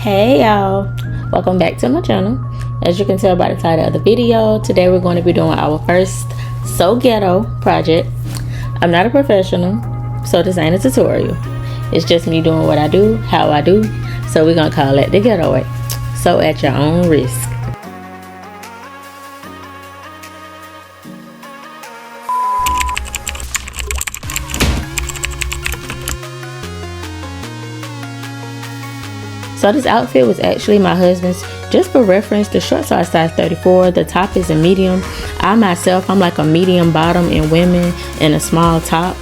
Hey y'all, welcome back to my channel. As you can tell by the title of the video, today we're going to be doing our first So Ghetto project. I'm not a professional, so this ain't a tutorial. It's just me doing what I do, how I do, so we're gonna call it the ghetto way. So at your own risk. So this outfit was actually my husband's. Just for reference, the shorts are size 34, the top is a medium. I'm like a medium bottom in women and a small top.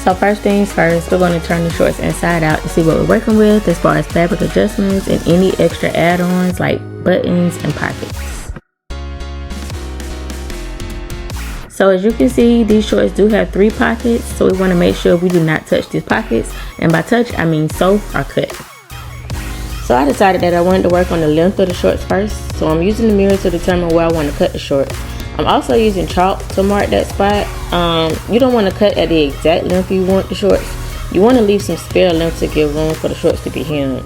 So first things first, we're going to turn the shorts inside out to see what we're working with as far as fabric adjustments and any extra add-ons like buttons and pockets. So as you can see, these shorts do have 3 pockets, so we want to make sure we do not touch these pockets, and by touch I mean sew or cut. So I decided that I wanted to work on the length of the shorts first, so I'm using the mirror to determine where I want to cut the short. I'm also using chalk to mark that spot. You don't want to cut at the exact length you want the shorts. You want to leave some spare length to give room for the shorts to be hemmed.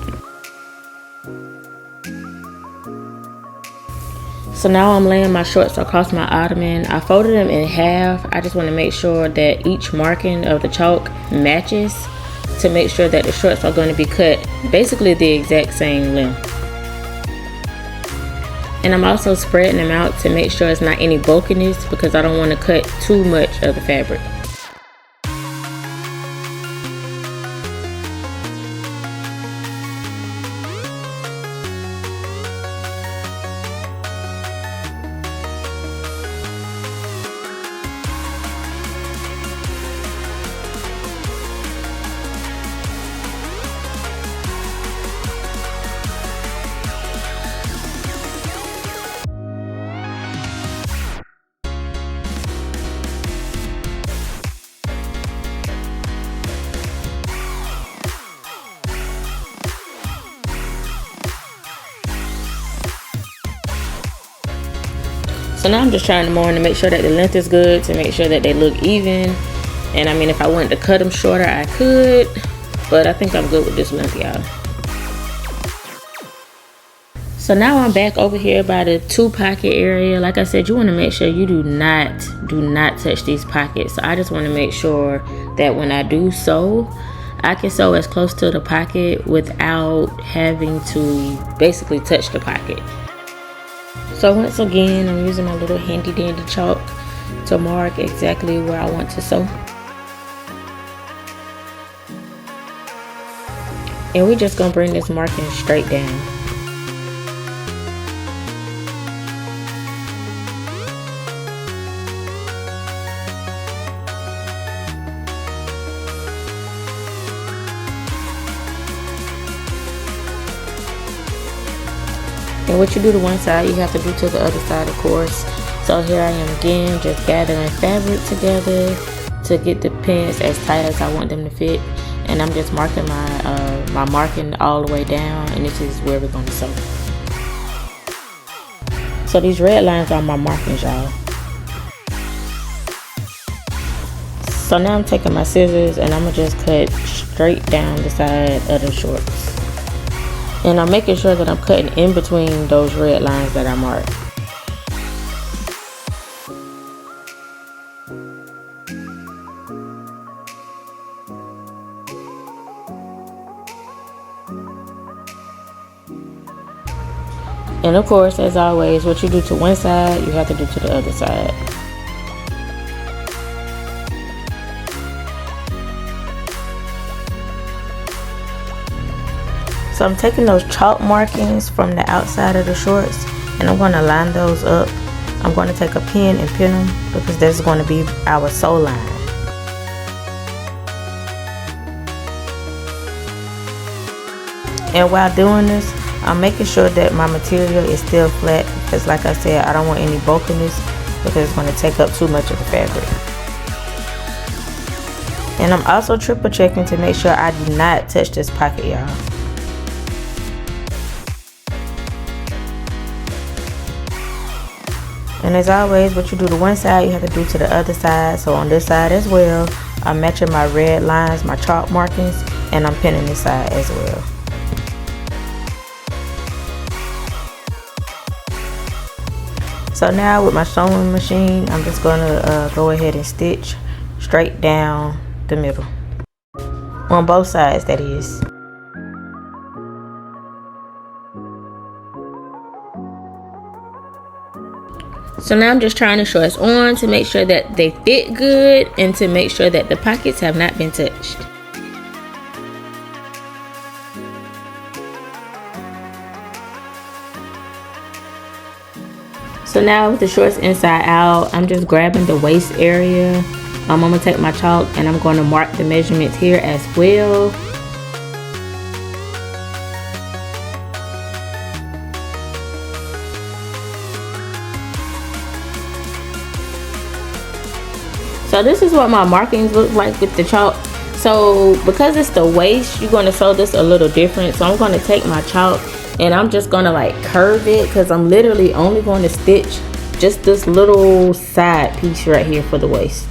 So now I'm laying my shorts across my ottoman. I folded them in half. I just want to make sure that each marking of the chalk matches to make sure that the shorts are going to be cut basically the exact same length. And I'm also spreading them out to make sure it's not any bulkiness because I don't want to cut too much of the fabric. So now I'm just trying them on to make sure that the length is good, to make sure that they look even. And I mean, if I wanted to cut them shorter, I could, but I think I'm good with this length, y'all. So now I'm back over here by the 2 pocket area. Like I said, you want to make sure you do not touch these pockets. So I just want to make sure that when I do sew, I can sew as close to the pocket without having to basically touch the pocket. So once again, I'm using my little handy dandy chalk to mark exactly where I want to sew. And we're just gonna bring this marking straight down. And what you do to one side, you have to do to the other side, of course. So here I am again, just gathering fabric together to get the pins as tight as I want them to fit. And I'm just marking my marking all the way down, and this is where we're going to sew. So these red lines are my markings, y'all. So now I'm taking my scissors and I'm gonna just cut straight down the side of the shorts. And I'm making sure that I'm cutting in between those red lines that I marked. And of course, as always, what you do to one side, you have to do to the other side. So I'm taking those chalk markings from the outside of the shorts and I'm going to line those up. I'm going to take a pin and pin them because this is going to be our sew line. And while doing this, I'm making sure that my material is still flat because like I said, I don't want any bulkiness because it's going to take up too much of the fabric. And I'm also triple checking to make sure I do not touch this pocket, y'all. And as always, what you do to one side, you have to do to the other side. So on this side as well, I'm matching my red lines, my chalk markings, and I'm pinning this side as well. So now with my sewing machine, I'm just gonna go ahead and stitch straight down the middle. On both sides, that is. So now I'm just trying the shorts on to make sure that they fit good and to make sure that the pockets have not been touched. So now with the shorts inside out, I'm just grabbing the waist area. I'm gonna take my chalk and I'm going to mark the measurements here as well. So this is what my markings look like with the chalk. So because it's the waist, you're going to sew this a little different. So I'm going to take my chalk and I'm just going to like curve it, because I'm literally only going to stitch just this little side piece right here for the waist.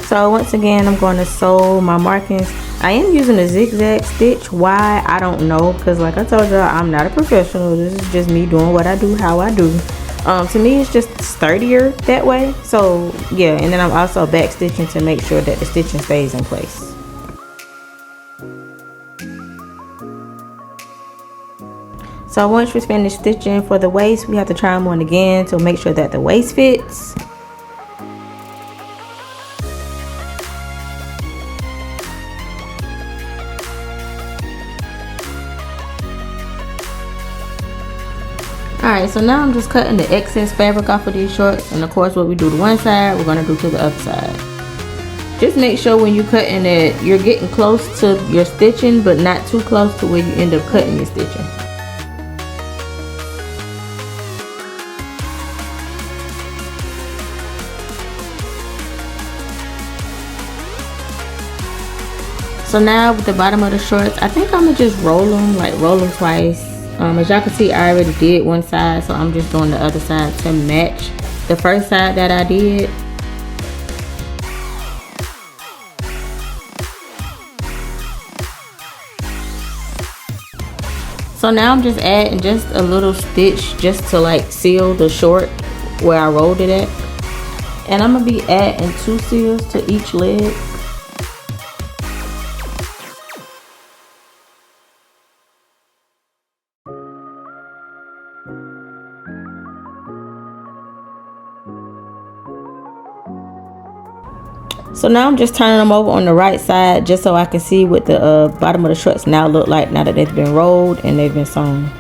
So once again, I'm going to sew my markings. I am using a zigzag stitch. Why? I don't know, because like I told y'all, I'm not a professional. This is just me doing what I do, how I do. To me, it's just sturdier that way. So yeah, and then I'm also back stitching to make sure that the stitching stays in place. So once we finish stitching for the waist, we have to try them on again to make sure that the waist fits. Alright, so now I'm just cutting the excess fabric off of these shorts, and of course what we do to one side, we're going to do to the other side. Just make sure when you're cutting it, you're getting close to your stitching, but not too close to where you end up cutting your stitching. So now with the bottom of the shorts, I think I'm going to just roll them twice. As y'all can see, I already did one side, so I'm just doing the other side to match the first side that I did. So now I'm just adding just a little stitch just to like seal the short where I rolled it at. And I'm going to be adding 2 seals to each leg. So now I'm just turning them over on the right side just so I can see what the bottom of the shorts now look like now that they've been rolled and they've been sewn.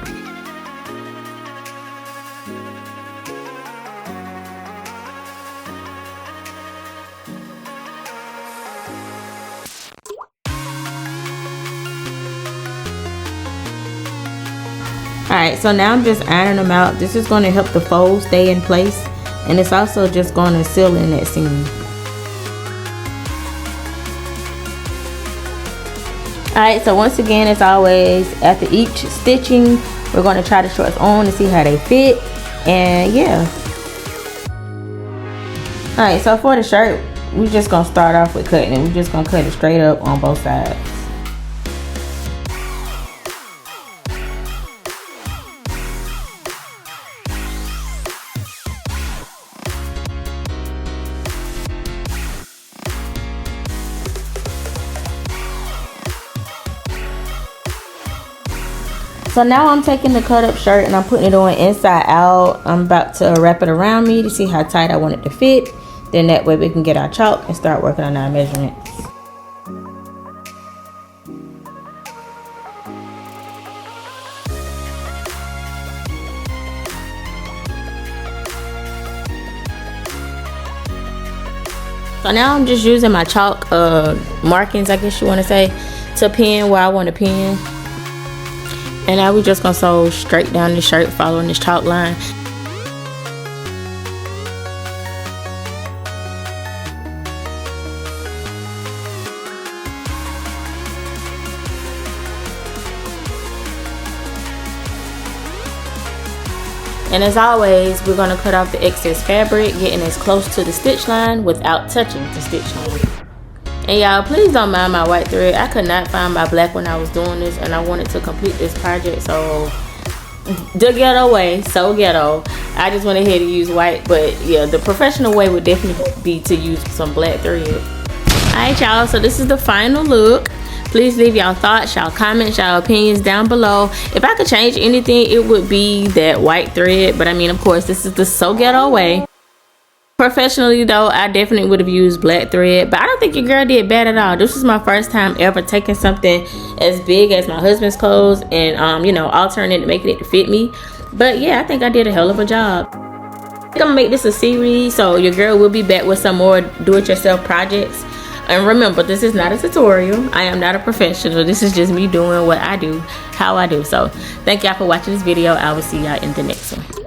Alright, so now I'm just ironing them out. This is going to help the fold stay in place, and it's also just going to seal in that seam. Alright, so once again, as always, after each stitching, we're going to try the shorts on to see how they fit. And yeah. Alright, so for the shirt, we're just going to start off with cutting it. We're just going to cut it straight up on both sides. So now I'm taking the cut up shirt and I'm putting it on inside out. I'm about to wrap it around me to see how tight I want it to fit. Then that way we can get our chalk and start working on our measurements. So now I'm just using my chalk markings, I guess you want to say, to pin where I want to pin. And now we're just going to sew straight down the shirt following this chalk line. And as always, we're going to cut off the excess fabric, getting as close to the stitch line without touching the stitch line. And y'all, please don't mind my white thread. I could not find my black when I was doing this, and I wanted to complete this project, so the ghetto way, so ghetto. I just went ahead and used white, but yeah, the professional way would definitely be to use some black thread. Alright y'all, so this is the final look. Please leave y'all thoughts, y'all comments, y'all opinions down below. If I could change anything, it would be that white thread, but I mean, of course, this is the so ghetto way. Professionally though, I definitely would have used black thread, but I don't think your girl did bad at all. This was my first time ever taking something as big as my husband's clothes and you know, altering it and making it to fit me. But yeah, I think I did a hell of a job. I think I'm gonna make this a series, so your girl will be back with some more do-it-yourself projects. And remember, this is not a tutorial. I am not a professional. This is just me doing what I do, how I do. So thank y'all for watching this video. I will see y'all in the next one.